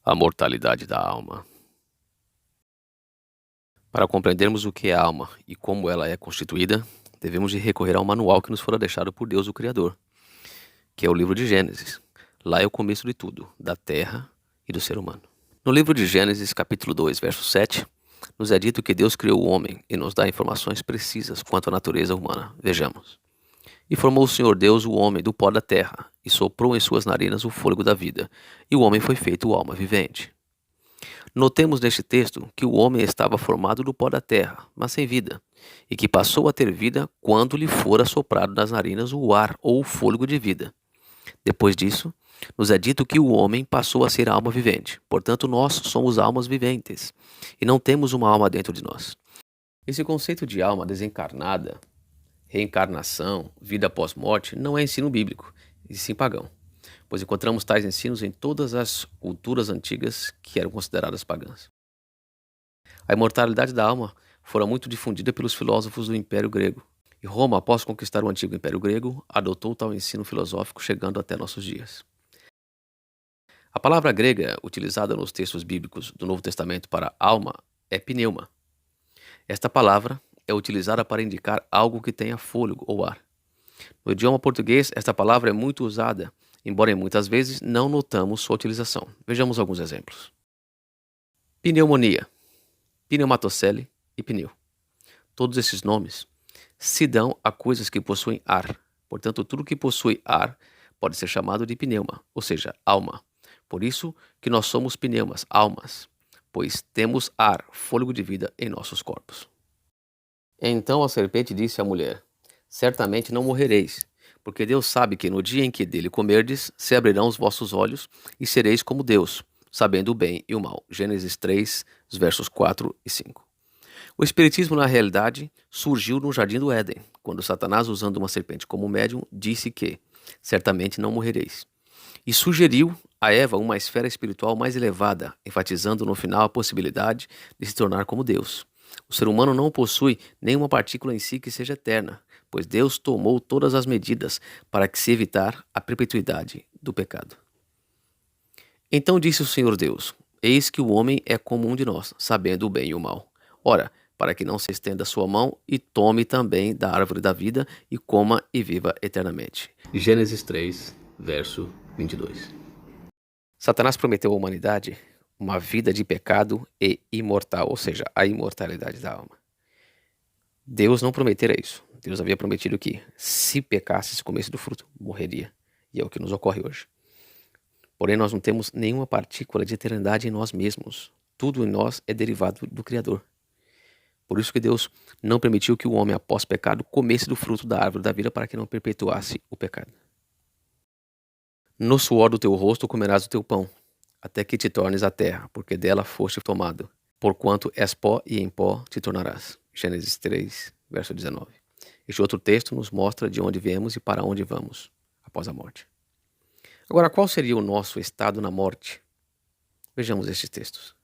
A mortalidade da alma. Para compreendermos o que é a alma e como ela é constituída, devemos de recorrer ao manual que nos fora deixado por Deus, o Criador, que é o livro de Gênesis. Lá é o começo de tudo, da terra e do ser humano. No livro de Gênesis, capítulo 2, verso 7, nos é dito que Deus criou o homem e nos dá informações precisas quanto à natureza humana. Vejamos. E formou o Senhor Deus o homem do pó da terra, e soprou em suas narinas o fôlego da vida, e o homem foi feito alma vivente. Notemos neste texto que o homem estava formado do pó da terra, mas sem vida, e que passou a ter vida quando lhe fora soprado nas narinas o ar ou o fôlego de vida. Depois disso, nos é dito que o homem passou a ser alma vivente. Portanto, nós somos almas viventes, e não temos uma alma dentro de nós. Esse conceito de alma desencarnada, reencarnação, vida após morte, não é ensino bíblico, e sim pagão, pois encontramos tais ensinos em todas as culturas antigas que eram consideradas pagãs. A imortalidade da alma fora muito difundida pelos filósofos do Império Grego, e Roma, após conquistar o antigo Império Grego, adotou tal ensino filosófico chegando até nossos dias. A palavra grega utilizada nos textos bíblicos do Novo Testamento para alma é pneuma. Esta palavra é utilizada para indicar algo que tenha fôlego ou ar. No idioma português, esta palavra é muito usada, embora muitas vezes não notamos sua utilização. Vejamos alguns exemplos. Pneumonia, pneumatocele e pneu. Todos esses nomes se dão a coisas que possuem ar. Portanto, tudo que possui ar pode ser chamado de pneuma, ou seja, alma. Por isso que nós somos pneumas, almas, pois temos ar, fôlego de vida em nossos corpos. Então a serpente disse à mulher: certamente não morrereis, porque Deus sabe que no dia em que dele comerdes, se abrirão os vossos olhos e sereis como Deus, sabendo o bem e o mal. Gênesis 3, versos 4 e 5. O espiritismo, na realidade, surgiu no Jardim do Éden, quando Satanás, usando uma serpente como médium, disse que certamente não morrereis, e sugeriu a Eva uma esfera espiritual mais elevada, enfatizando no final a possibilidade de se tornar como Deus. O ser humano não possui nenhuma partícula em si que seja eterna, pois Deus tomou todas as medidas para que se evitar a perpetuidade do pecado. Então disse o Senhor Deus: eis que o homem é como um de nós, sabendo o bem e o mal. Ora, para que não se estenda a sua mão e tome também da árvore da vida e coma e viva eternamente. Gênesis 3, verso 22. Satanás prometeu à humanidade uma vida de pecado e imortal, ou seja, a imortalidade da alma. Deus não prometera isso. Deus havia prometido que, se pecasse, se comesse do fruto, morreria. E é o que nos ocorre hoje. Porém, nós não temos nenhuma partícula de eternidade em nós mesmos. Tudo em nós é derivado do Criador. Por isso que Deus não permitiu que o homem, após pecado, comesse do fruto da árvore da vida para que não perpetuasse o pecado. No suor do teu rosto comerás o teu pão, até que te tornes a terra, porque dela foste tomado. Porquanto és pó e em pó te tornarás. Gênesis 3, verso 19. Este outro texto nos mostra de onde viemos e para onde vamos após a morte. Agora, qual seria o nosso estado na morte? Vejamos estes textos.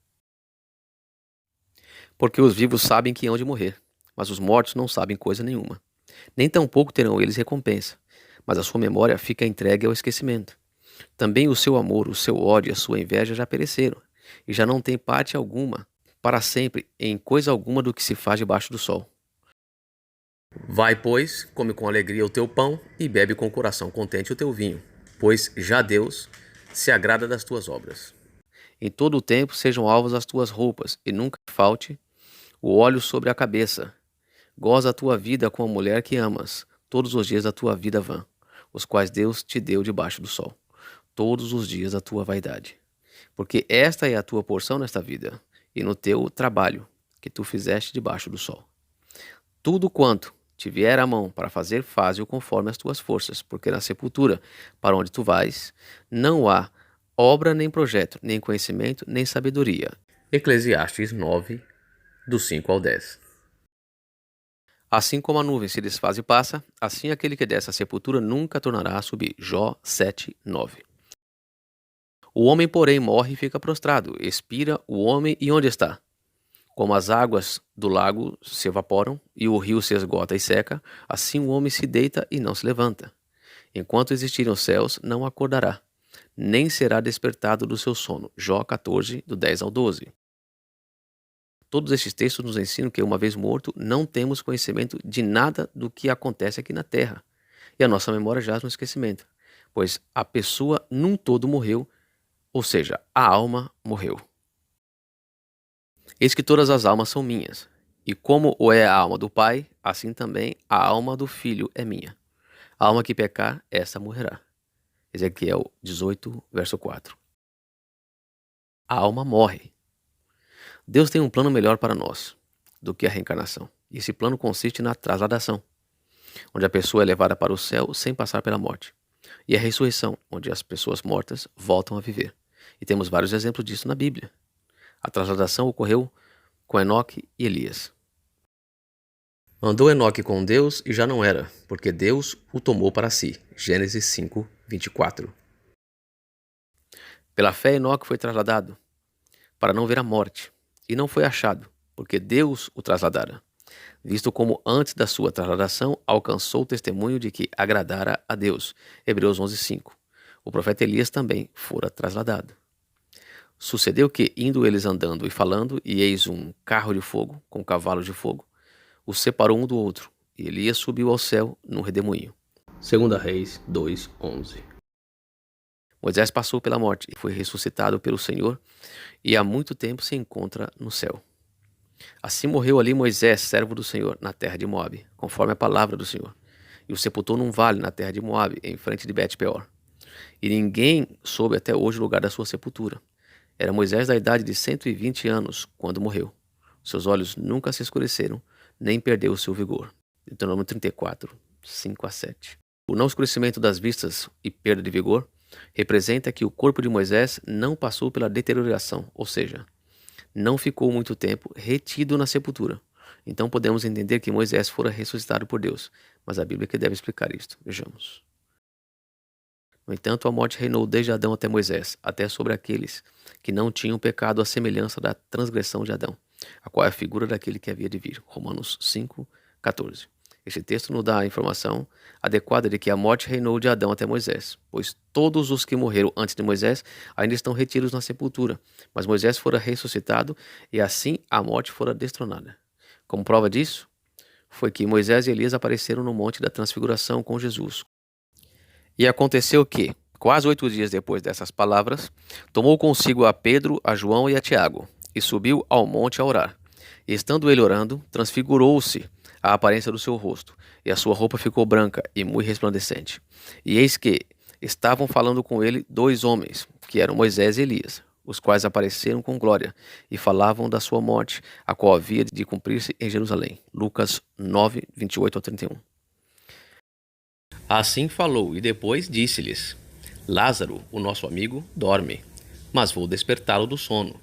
Porque os vivos sabem que hão de morrer, mas os mortos não sabem coisa nenhuma. Nem tampouco terão eles recompensa, mas a sua memória fica entregue ao esquecimento. Também o seu amor, o seu ódio e a sua inveja já pereceram, e já não tem parte alguma, para sempre, em coisa alguma do que se faz debaixo do sol. Vai, pois, come com alegria o teu pão e bebe com o coração contente o teu vinho, pois já Deus se agrada das tuas obras. Em todo o tempo sejam alvas as tuas roupas, e nunca falte o óleo sobre a cabeça. Goza a tua vida com a mulher que amas, todos os dias da tua vida vã, os quais Deus te deu debaixo do sol, todos os dias da tua vaidade. Porque esta é a tua porção nesta vida, e no teu trabalho, que tu fizeste debaixo do sol. Tudo quanto te vier à mão para fazer, faze-o conforme as tuas forças, porque na sepultura, para onde tu vais, não há obra nem projeto, nem conhecimento, nem sabedoria. Eclesiastes 9, do 5 ao 10. Assim como a nuvem se desfaz e passa, assim aquele que desce à sepultura nunca tornará a subir. Jó 7, 9. O homem, porém, morre e fica prostrado. Expira o homem e onde está? Como as águas do lago se evaporam e o rio se esgota e seca, assim o homem se deita e não se levanta. Enquanto existirem os céus, não acordará. nem será despertado do seu sono. Jó 14, do 10 ao 12. Todos estes textos nos ensinam que, uma vez morto, não temos conhecimento de nada do que acontece aqui na Terra. E a nossa memória jaz no esquecimento, pois a pessoa num todo morreu, ou seja, a alma morreu. Eis que todas as almas são minhas, e como o é a alma do Pai, assim também a alma do Filho é minha. A alma que pecar, essa morrerá. Ezequiel 18, verso 4. A alma morre. Deus tem um plano melhor para nós do que a reencarnação. E esse plano consiste na trasladação, onde a pessoa é levada para o céu sem passar pela morte. E a ressurreição, onde as pessoas mortas voltam a viver. E temos vários exemplos disso na Bíblia. A trasladação ocorreu com Enoque e Elias. Andou Enoque com Deus e já não era, porque Deus o tomou para si. Gênesis 5, 24. Pela fé, Enoque foi trasladado para não ver a morte, e não foi achado, porque Deus o trasladara, visto como antes da sua trasladação alcançou o testemunho de que agradara a Deus. Hebreus 11, 5. O profeta Elias também fora trasladado. Sucedeu que, indo eles andando e falando, e eis um carro de fogo, com cavalos de fogo, os separou um do outro, e Elias subiu ao céu num redemoinho. 2 Reis 2, 11. Moisés passou pela morte e foi ressuscitado pelo Senhor, e há muito tempo se encontra no céu. Assim morreu ali Moisés, servo do Senhor, na terra de Moabe, conforme a palavra do Senhor, e o sepultou num vale na terra de Moabe, em frente de Bet-peor. E ninguém soube até hoje o lugar da sua sepultura. Era Moisés da idade de 120 anos quando morreu. Seus olhos nunca se escureceram, nem perdeu o seu vigor. Deuteronômio 34, 5 a 7. O não escurecimento das vistas e perda de vigor representa que o corpo de Moisés não passou pela deterioração, ou seja, não ficou muito tempo retido na sepultura. Então podemos entender que Moisés fora ressuscitado por Deus, mas a Bíblia que deve explicar isto. Vejamos. No entanto, a morte reinou desde Adão até Moisés, até sobre aqueles que não tinham pecado à semelhança da transgressão de Adão, a qual é a figura daquele que havia de vir. Romanos 5, 14. Este texto nos dá a informação adequada de que a morte reinou de Adão até Moisés, pois todos os que morreram antes de Moisés ainda estão retidos na sepultura, mas Moisés fora ressuscitado e assim a morte fora destronada. Como prova disso, foi que Moisés e Elias apareceram no Monte da Transfiguração com Jesus. E aconteceu que, quase 8 dias depois dessas palavras, tomou consigo a Pedro, a João e a Tiago, e subiu ao monte a orar. E estando ele orando, transfigurou-se a aparência do seu rosto, e a sua roupa ficou branca e muito resplandecente. E eis que estavam falando com ele 2 homens, que eram Moisés e Elias, os quais apareceram com glória, e falavam da sua morte, a qual havia de cumprir-se em Jerusalém. Lucas 9, 28 a 31. Assim falou, e depois disse-lhes: Lázaro, o nosso amigo, dorme, mas vou despertá-lo do sono.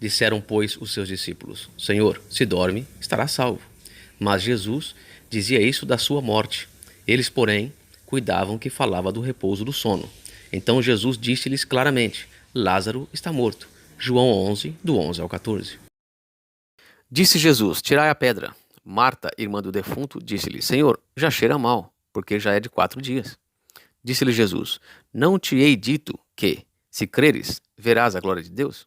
Disseram, pois, os seus discípulos: Senhor, se dorme, estará salvo. Mas Jesus dizia isso da sua morte. Eles, porém, cuidavam que falava do repouso do sono. Então Jesus disse-lhes claramente: Lázaro está morto. João 11, do 11 ao 14. Disse Jesus: Tirai a pedra. Marta, irmã do defunto, disse-lhe: Senhor, já cheira mal, porque já é de 4 dias. Disse-lhe Jesus: Não te hei dito que, se creres, verás a glória de Deus?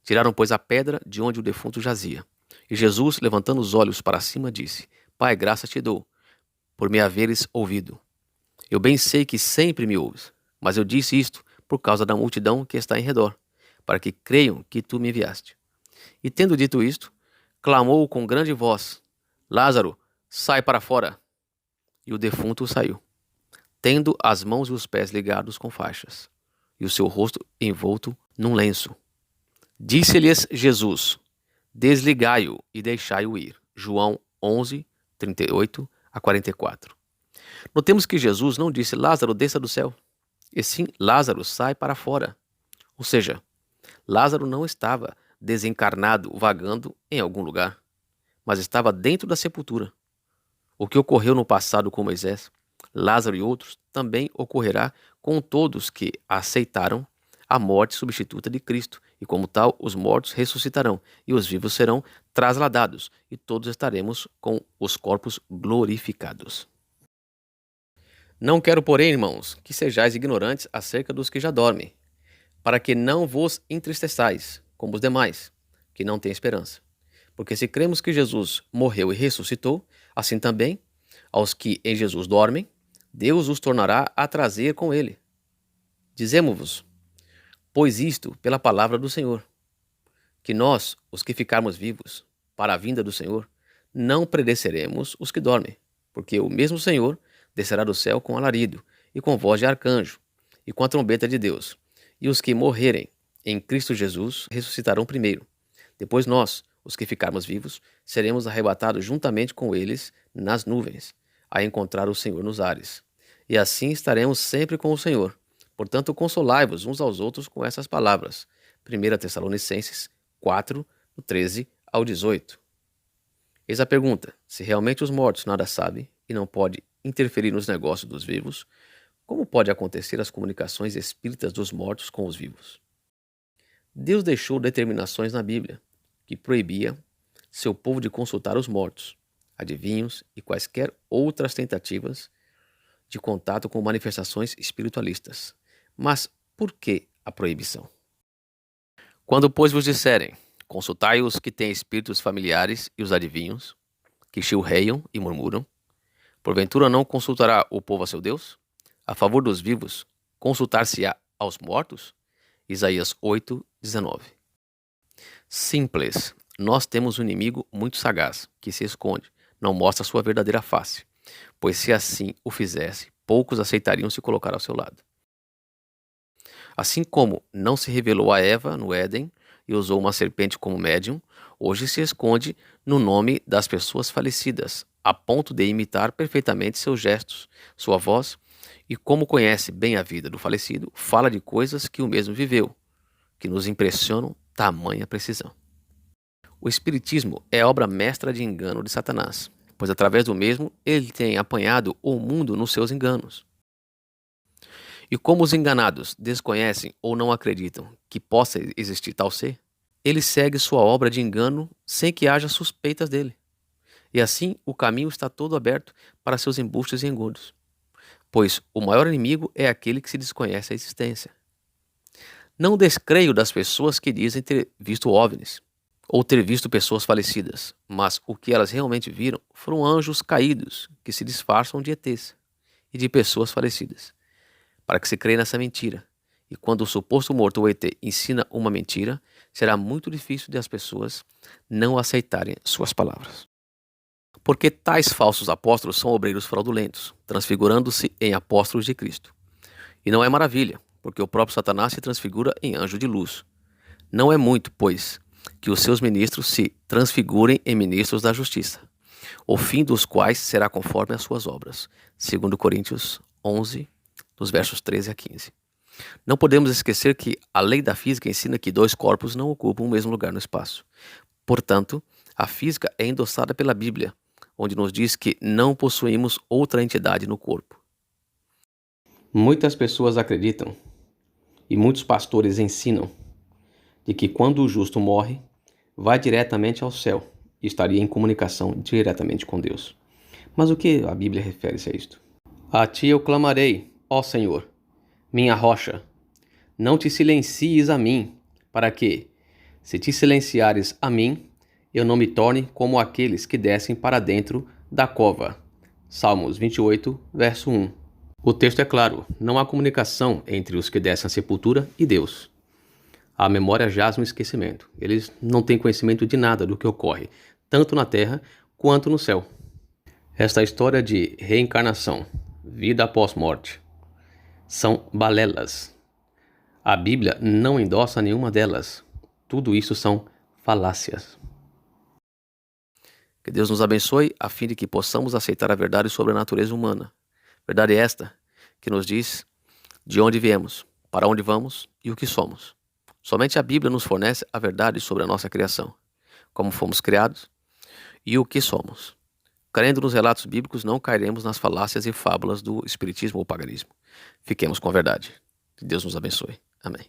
Tiraram, pois, a pedra de onde o defunto jazia. E Jesus, levantando os olhos para cima, disse: Pai, graça te dou, por me haveres ouvido. Eu bem sei que sempre me ouves, mas eu disse isto por causa da multidão que está em redor, para que creiam que tu me enviaste. E tendo dito isto, clamou com grande voz: Lázaro, sai para fora. E o defunto saiu, tendo as mãos e os pés ligados com faixas, e o seu rosto envolto num lenço. Disse-lhes Jesus: Desligai-o e deixai-o ir. João 11, 38 a 44. Notemos que Jesus não disse: Lázaro, desça do céu, e sim: Lázaro, sai para fora. Ou seja, Lázaro não estava desencarnado, vagando em algum lugar, mas estava dentro da sepultura. O que ocorreu no passado com Moisés, Lázaro e outros, também ocorrerá com todos que aceitaram a morte substituta de Cristo, e como tal, os mortos ressuscitarão, e os vivos serão trasladados, e todos estaremos com os corpos glorificados. Não quero, porém, irmãos, que sejais ignorantes acerca dos que já dormem, para que não vos entristeçais, como os demais, que não têm esperança. Porque se cremos que Jesus morreu e ressuscitou, assim também, aos que em Jesus dormem, Deus os tornará a trazer com ele. Dizemo-vos, pois isto pela palavra do Senhor, que nós, os que ficarmos vivos, para a vinda do Senhor, não pereceremos os que dormem, porque o mesmo Senhor descerá do céu com alarido, e com voz de arcanjo, e com a trombeta de Deus. E os que morrerem em Cristo Jesus ressuscitarão primeiro. Depois nós, os que ficarmos vivos, seremos arrebatados juntamente com eles nas nuvens, a encontrar o Senhor nos ares. E assim estaremos sempre com o Senhor. Portanto, consolai-vos uns aos outros com essas palavras. 1 Tessalonicenses 4, do 13 ao 18. Eis a pergunta: se realmente os mortos nada sabem e não pode interferir nos negócios dos vivos, como pode acontecer as comunicações espíritas dos mortos com os vivos? Deus deixou determinações na Bíblia que proibia seu povo de consultar os mortos, adivinhos e quaisquer outras tentativas de contato com manifestações espiritualistas. Mas por que a proibição? Quando, pois, vos disserem, consultai os que têm espíritos familiares e os adivinhos, que chilreiam e murmuram, porventura não consultará o povo a seu Deus? A favor dos vivos, consultar-se-á aos mortos? Isaías 8, 19. Simples. Nós temos um inimigo muito sagaz, que se esconde, não mostra sua verdadeira face, pois se assim o fizesse, poucos aceitariam se colocar ao seu lado. Assim como não se revelou a Eva no Éden e usou uma serpente como médium, hoje se esconde no nome das pessoas falecidas, a ponto de imitar perfeitamente seus gestos, sua voz, e como conhece bem a vida do falecido, fala de coisas que o mesmo viveu, que nos impressionam tamanha precisão. O Espiritismo é a obra mestra de engano de Satanás, pois através do mesmo ele tem apanhado o mundo nos seus enganos. E como os enganados desconhecem ou não acreditam que possa existir tal ser, ele segue sua obra de engano sem que haja suspeitas dele. E assim o caminho está todo aberto para seus embustes e engodos, pois o maior inimigo é aquele que se desconhece a existência. Não descreio das pessoas que dizem ter visto OVNIs, ou ter visto pessoas falecidas, mas o que elas realmente viram foram anjos caídos que se disfarçam de ETs e de pessoas falecidas, para que se creia nessa mentira. E quando o suposto morto ou ET ensina uma mentira, será muito difícil de as pessoas não aceitarem suas palavras. Porque tais falsos apóstolos são obreiros fraudulentos, transfigurando-se em apóstolos de Cristo. E não é maravilha, porque o próprio Satanás se transfigura em anjo de luz. Não é muito, pois, que os seus ministros se transfigurem em ministros da justiça, o fim dos quais será conforme as suas obras. 2 Coríntios 11, dos versos 13 a 15. Não podemos esquecer que a lei da física ensina que dois corpos não ocupam o mesmo lugar no espaço. Portanto, a física é endossada pela Bíblia, onde nos diz que não possuímos outra entidade no corpo. Muitas pessoas acreditam, e muitos pastores ensinam, de que quando o justo morre, vai diretamente ao céu e estaria em comunicação diretamente com Deus. Mas o que a Bíblia refere-se a isto? A ti eu clamarei, ó Senhor, minha rocha, não te silencies a mim, para que, se te silenciares a mim, eu não me torne como aqueles que descem para dentro da cova. Salmos 28, verso 1. O texto é claro, não há comunicação entre os que descem à sepultura e Deus. A memória jaz no esquecimento. Eles não têm conhecimento de nada do que ocorre, tanto na terra quanto no céu. Esta história de reencarnação, vida após morte, são balelas. A Bíblia não endossa nenhuma delas. Tudo isso são falácias. Que Deus nos abençoe a fim de que possamos aceitar a verdade sobre a natureza humana. Verdade esta que nos diz de onde viemos, para onde vamos e o que somos. Somente a Bíblia nos fornece a verdade sobre a nossa criação, como fomos criados e o que somos. Crendo nos relatos bíblicos, não cairemos nas falácias e fábulas do espiritismo ou paganismo. Fiquemos com a verdade. Que Deus nos abençoe. Amém.